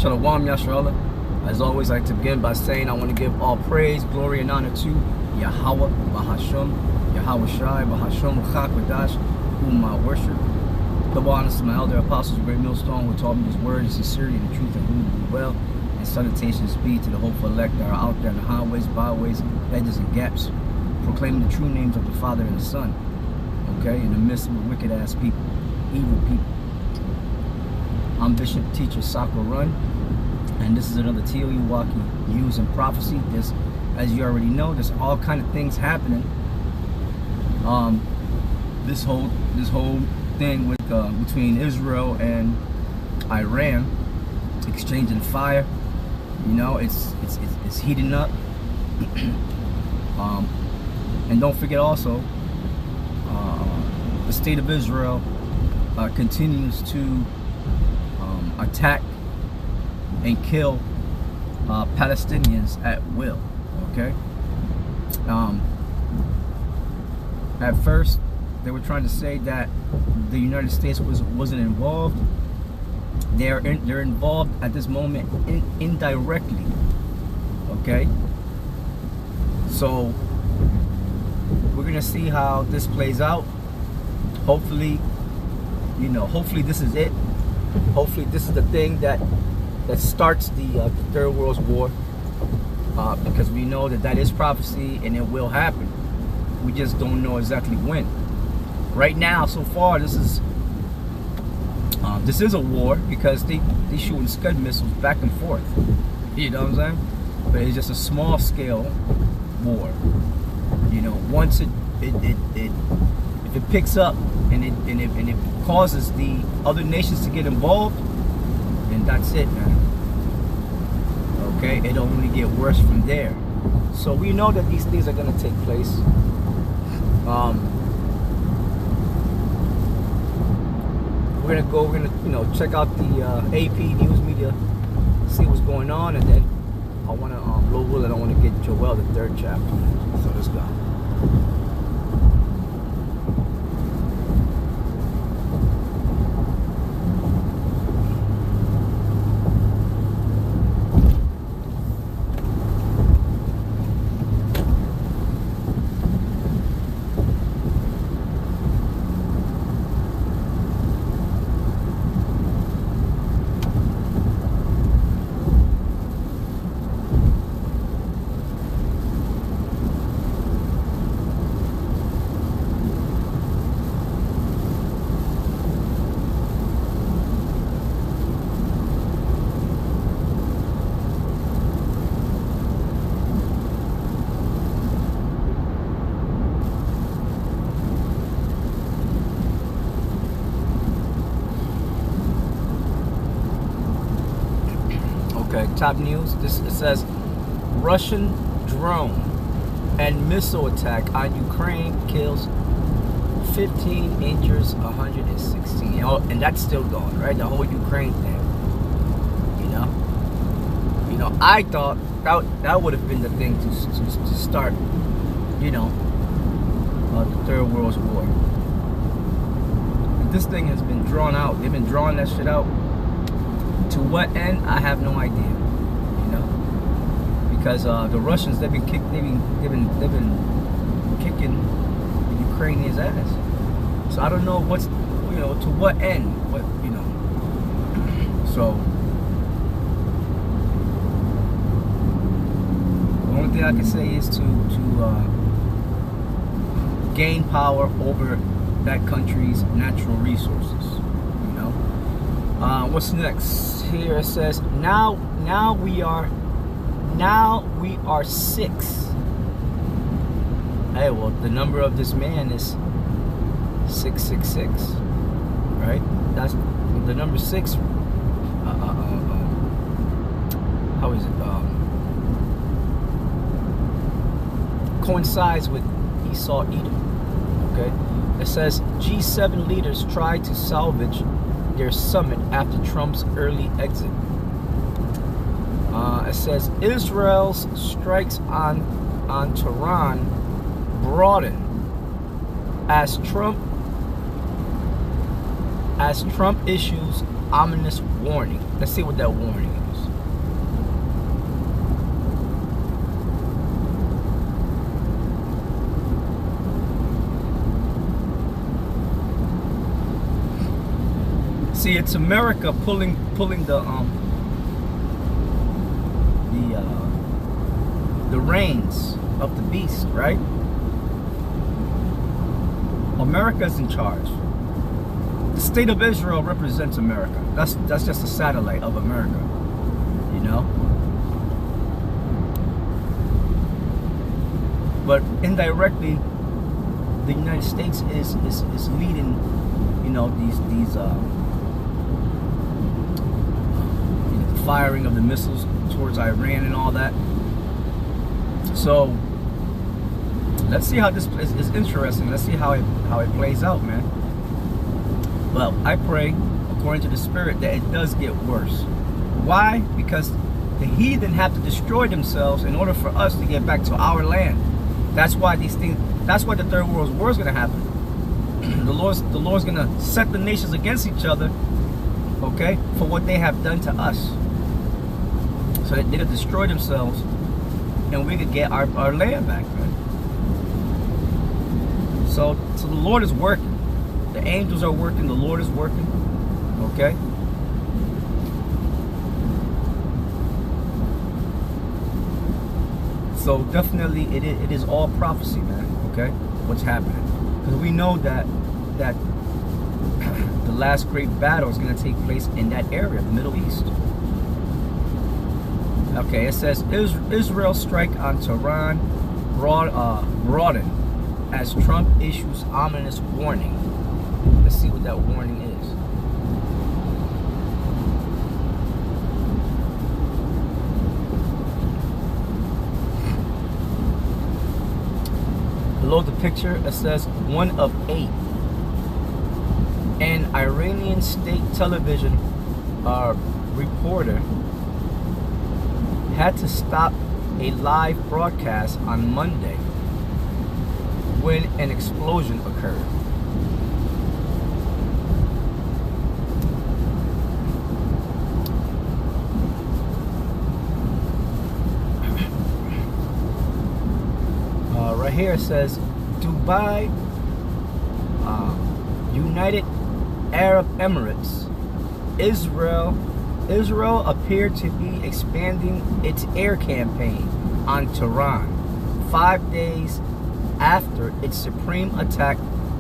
Shalom Yasharallah. As always, I like to begin by saying I want to give all praise, glory, and honor to Yahweh, Bahasham, Yahweh Shai, Bahasham, Chak, whom I worship. Double honors to my elder apostles, great millstone, who taught me his word in sincerity and truth and whom do well. And salutations be to the hopeful elect that are out there in the highways, byways, edges, and gaps, proclaiming the true names of the Father and the Son. Okay, in the midst of wicked ass people, evil people. I'm Bishop Teacher Sako Run, and this is another T.E.O.E.W.A.W.K.I news and prophecy. There's, as you already know, there's all kind of things happening. This whole thing with between Israel and Iran, exchanging fire. You know, it's heating up. And don't forget also, the state of Israel continues to attack and kill Palestinians at will. Okay. At first, they were trying to say that the United States wasn't involved. They're involved at this moment indirectly. Okay. So we're gonna see how this plays out. Hopefully, you know, hopefully this is it. Hopefully this is the thing that starts the Third World War, because we know that is prophecy and it will happen. We just don't know exactly when. Right now, so far, this is a war because they shooting Scud missiles back and forth. You know what I'm saying? But it's just a small scale war. You know, once if it picks up and it causes the other nations to get involved, then that's it, man. Okay, it'll only get worse from there. So we know that these things are gonna take place. We're gonna check out the AP news media, see what's going on, and then I wanna Lord willing, I wanna get Joel the 3rd chapter. So let's go. Okay, top news. It says Russian drone and missile attack on Ukraine kills 15, injures 116. And that's still going, right? The whole Ukraine thing. You know, I thought that would have been the thing to start, you know, the Third World War. But this thing has been drawn out. They've been drawing that shit out. To what end? I have no idea. You know, because the Russians they've been kicking the Ukrainians' ass. So I don't know what's, you know, to what end. What, you know. So the only thing I can say is to gain power over that country's natural resources. You know. What's next? Here it says now we are 6. Hey, well, the number of this man is 666, right? That's the number 6. How is it? Coincides with T.E.O.E.W.A.W.K.I. Okay, it says G7 leaders try to salvage their summit after Trump's early exit. It says Israel's strikes on Tehran broaden as Trump issues ominous warning. Let's see what that warning is. See, it's America pulling the reins of the beast, right? America's in charge. The state of Israel represents America. That's just a satellite of America, you know? But indirectly, the United States is leading, you know, these you know, the firing of the missiles towards Iran and all that. So let's see how this is interesting. Let's see how it plays out, man. Well, I pray according to the Spirit that it does get worse. Why? Because the heathen have to destroy themselves in order for us to get back to our land. That's why these things. That's why the third world war is going to happen. The Lord's going to set the nations against each other, okay, for what they have done to us, so that they could destroy themselves, and we could get our land back, man. So the Lord is working. The angels are working. The Lord is working. Okay. So definitely, it is all prophecy, man. Okay, what's happening? Because we know that the last great battle is going to take place in that area, the Middle East. Okay, it says Israel strike on Tehran broaden as Trump issues ominous warning. Let's see what that warning is. Below the picture, it says 1 of 8. An Iranian state television reporter had to stop a live broadcast on Monday when an explosion occurred. Right here it says Dubai, United Arab Emirates, Israel appeared to be expanding its air campaign on Tehran 5 days after its supreme attack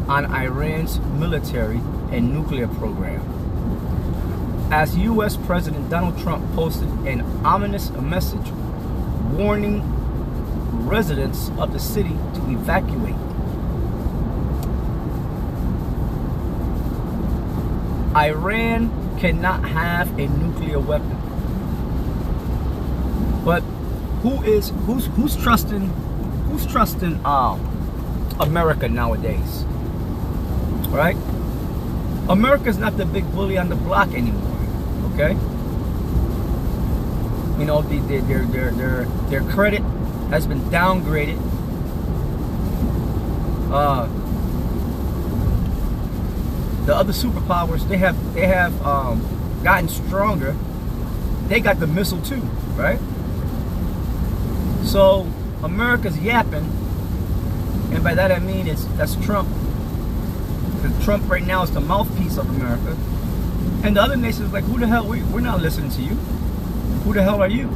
on Iran's military and nuclear program. As U.S. President Donald Trump posted an ominous message warning residents of the city to evacuate. Iran cannot have a nuclear weapon. But who's trusting America nowadays? Right? America's not the big bully on the block anymore. Okay? You know, their credit has been downgraded. The other superpowers, they have gotten stronger. They got the missile too, right? So America's yapping, and by that I mean that's Trump. Because Trump right now is the mouthpiece of America, and the other nations like, who the hell? We're not listening to you. Who the hell are you?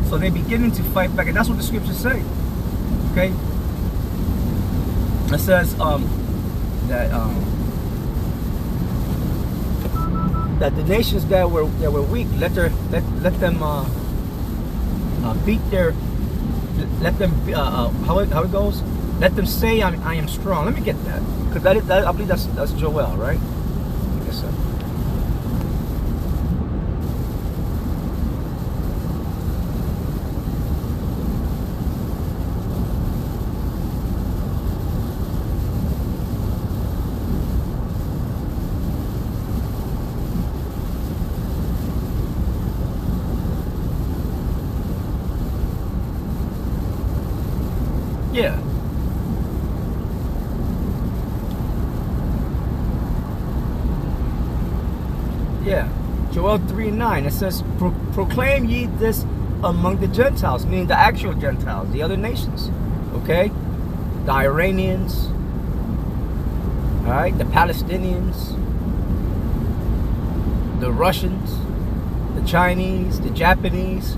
So they beginning to fight back, and that's what the scriptures say. Okay, it says that the nations that were weak, let them beat their, let them how it goes. Let them say I am strong. Let me get that, because I believe that's Joel, right? I guess so. Yeah. Yeah. Joel 3:9. It says, proclaim ye this among the Gentiles, meaning the actual Gentiles, the other nations. Okay? The Iranians. Alright? The Palestinians. the Russians, the Chinese, the Japanese,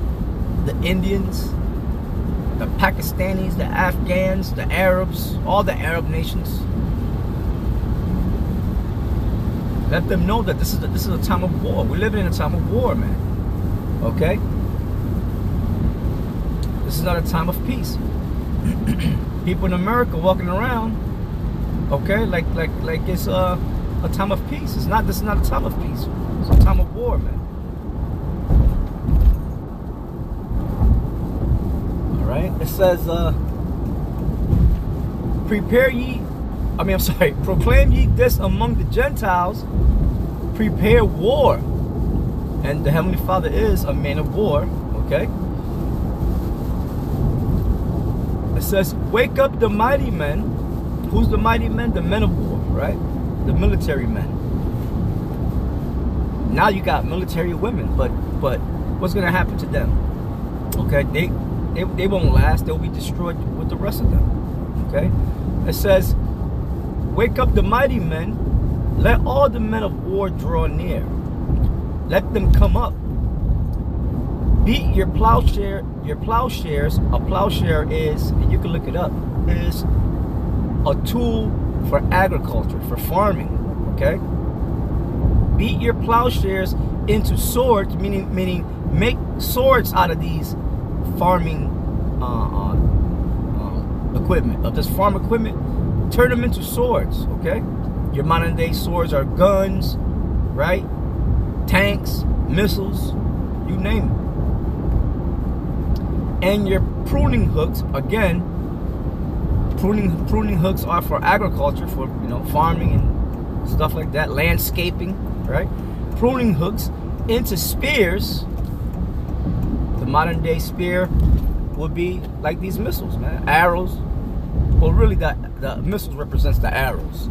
the Indians, the Pakistanis, the Afghans, the Arabs, all the Arab nations. Let them know that this is a time of war. We're living in a time of war, man. Okay? This is not a time of peace. People in America walking around, okay, like it's a time of peace. This is not a time of peace. It's a time of war, man. All right. It says, proclaim ye this among the Gentiles, prepare war. And the Heavenly Father is a man of war, okay? It says, wake up the mighty men. Who's the mighty men? The men of war, right? The military men. Now you got military women, but what's gonna happen to them? Okay, they won't last. They'll be destroyed with the rest of them. Okay? It says, wake up the mighty men. Let all the men of war draw near. Let them come up. Beat your plowshares. A plowshare is, and you can look it up, is a tool for agriculture, for farming. Okay? Beat your plowshares into swords, meaning make swords out of these farming equipment, of this farm equipment. Turn them into swords. Okay? Your modern day swords are guns, right? Tanks, missiles, you name it. And your pruning hooks, again, pruning hooks are for agriculture, for farming and stuff like that, landscaping, right? Pruning hooks into spears. The modern day spear would be like these missiles, man. Arrows. Well, really, the missiles represents the arrows,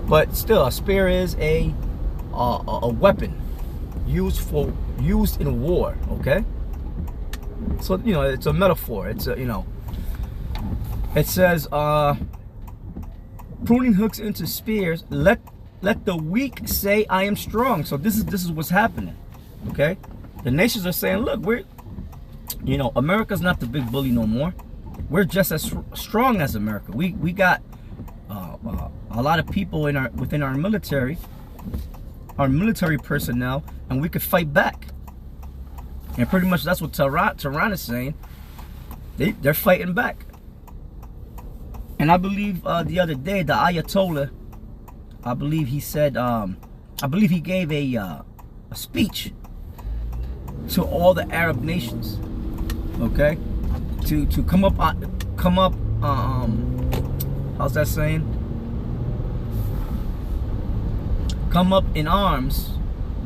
But still, a spear is a weapon used in war. Okay. So it's a metaphor. It's a It says, pruning hooks into spears. Let the weak say, I am strong. So this is what's happening. Okay. The nations are saying, look, America's not the big bully no more. We're just as strong as America. We got a lot of people within our military personnel, and we could fight back. And pretty much that's what Tehran is saying. They're fighting back. And I believe the other day the Ayatollah, I believe he said, I believe he gave a speech to all the Arab nations. Okay, to come up. How's that saying? Come up in arms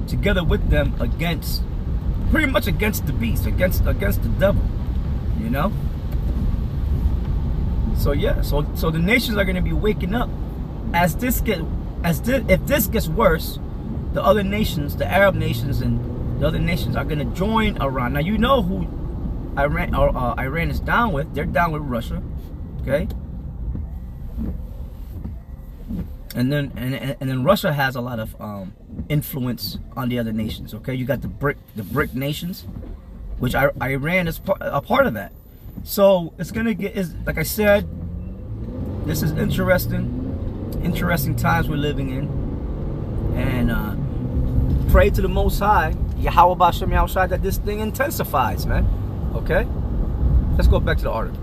together with them against, pretty much against the beast, against the devil, So yeah, so the nations are going to be waking up if this gets worse. The other nations, the Arab nations and the other nations, are going to join Iran. Now you know who Iran is down with. They're down with Russia, okay. And then Russia has a lot of influence on the other nations. Okay, you got the BRIC nations, which Iran is a part of that. So it's gonna get, like I said, this is interesting times we're living in, and pray to the Most High, Yahweh B'Shem Yahushai, that this thing intensifies, man. Okay, let's go back to the article.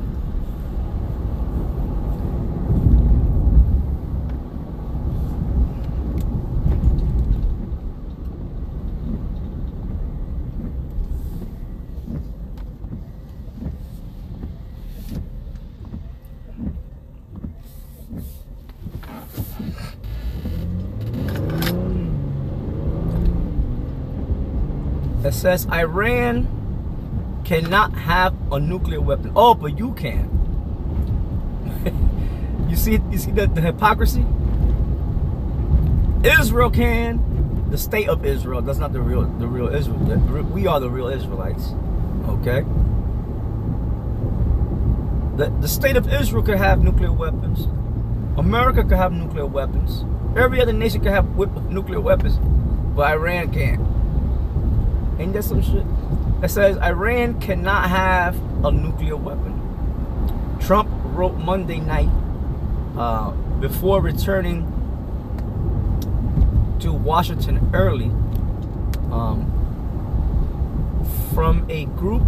It says Iran cannot have a nuclear weapon. Oh, but you can. You see the hypocrisy? Israel can. The state of Israel. That's not the real Israel. We are the real Israelites. Okay. The state of Israel could have nuclear weapons. America could have nuclear weapons. Every other nation could have nuclear weapons. but Iran can't. Ain't that some shit? It says Iran cannot have a nuclear weapon. Trump wrote Monday night before returning to Washington early from a group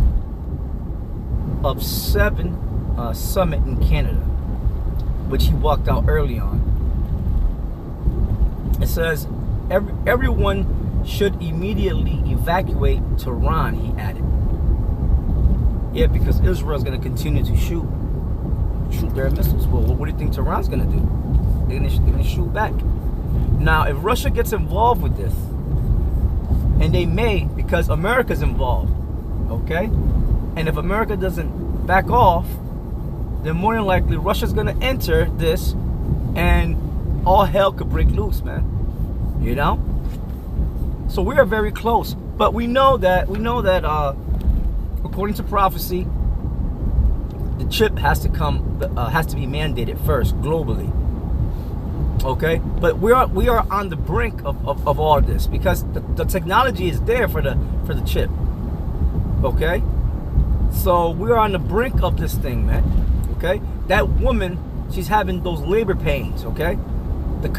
of 7 summit in Canada, which he walked out early on. It says everyone should immediately evacuate Tehran, he added. Yeah, because Israel's going to continue to shoot their missiles. Well, what do you think Tehran's going to do? They're going to shoot back. Now, if Russia gets involved with this, and they may, because America's involved, okay? And if America doesn't back off, then more than likely Russia's going to enter this, and all hell could break loose, man. You know? So we are very close. But we know that according to prophecy, the chip has to be mandated first globally. Okay, but we are on the brink of all this, because the technology is there for the chip. Okay, so we are on the brink of this thing, man. Okay, that woman, she's having those labor pains. Okay, the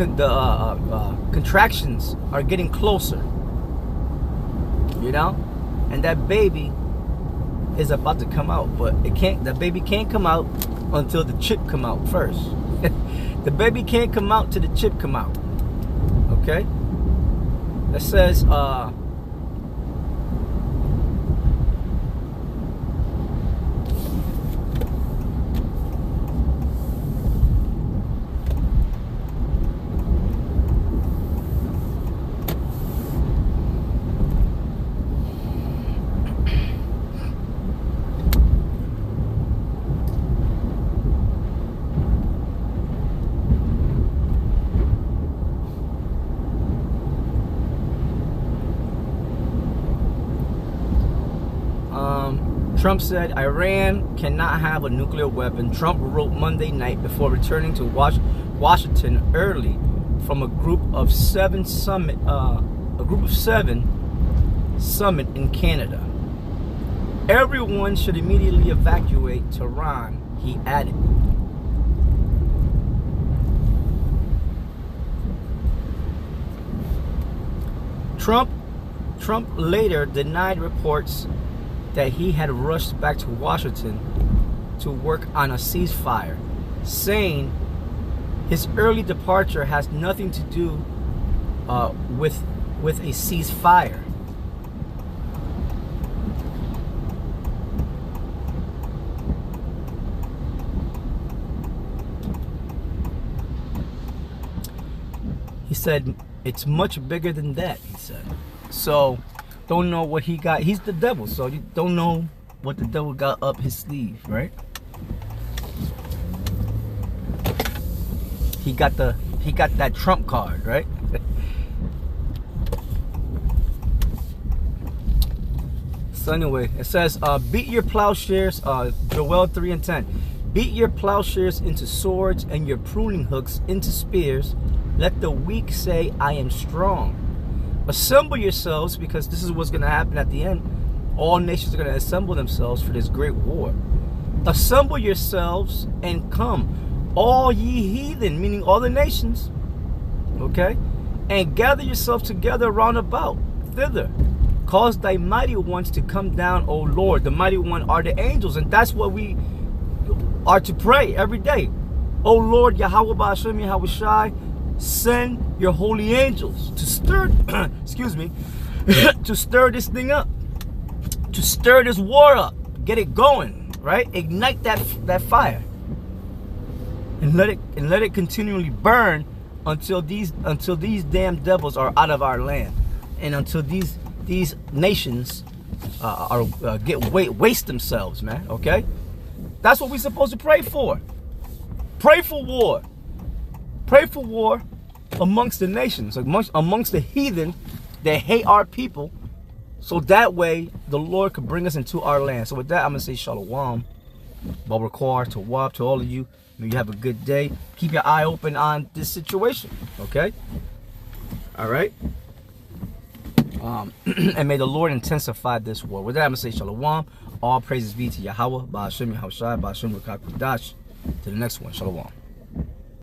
contractions are getting closer. You know, and that baby is about to come out, but it can't. The baby can't come out until the chip come out first. The baby can't come out till the chip come out. Okay? It says Trump said Iran cannot have a nuclear weapon. Trump wrote Monday night before returning to Washington early from a group of 7 summit in Canada. Everyone should immediately evacuate Tehran, he added. Trump later denied reports that he had rushed back to Washington to work on a ceasefire, saying his early departure has nothing to do with a ceasefire. He said it's much bigger than that, he said. So don't know what he got. He's the devil, so you don't know what the devil got up his sleeve, right? He got that trump card, right? So anyway, it says beat your plowshares, Joel 3:10. Beat your plowshares into swords and your pruning hooks into spears. Let the weak say, I am strong. Assemble yourselves, because this is what's going to happen at the end. All nations are going to assemble themselves for this great war. Assemble yourselves and come, all ye heathen, meaning all the nations, okay? And gather yourselves together round about thither. Cause thy mighty ones to come down, O Lord. The mighty one are the angels, and that's what we are to pray every day. O Lord, Ya.W.K.I, send your holy angels to stir, excuse me, to stir this thing up, to stir this war up, get it going, right? Ignite that fire, and let it continually burn until these damn devils are out of our land, and until these nations waste themselves, man. Okay, that's what we're supposed to pray for. Pray for war. Pray for war amongst the nations, amongst the heathen that hate our people, so that way the Lord could bring us into our land. So with that, I'm going to say Shalom, T.E.O.E.W.A.W.K.I, to all of you. May you have a good day. Keep your eye open on this situation, okay? All right? And may the Lord intensify this war. With that, I'm going to say shalom. All praises be to Yahweh, Ba'ashem Yahushai, Ba'ashem Ruach HaKodesh. To the next one, shalom.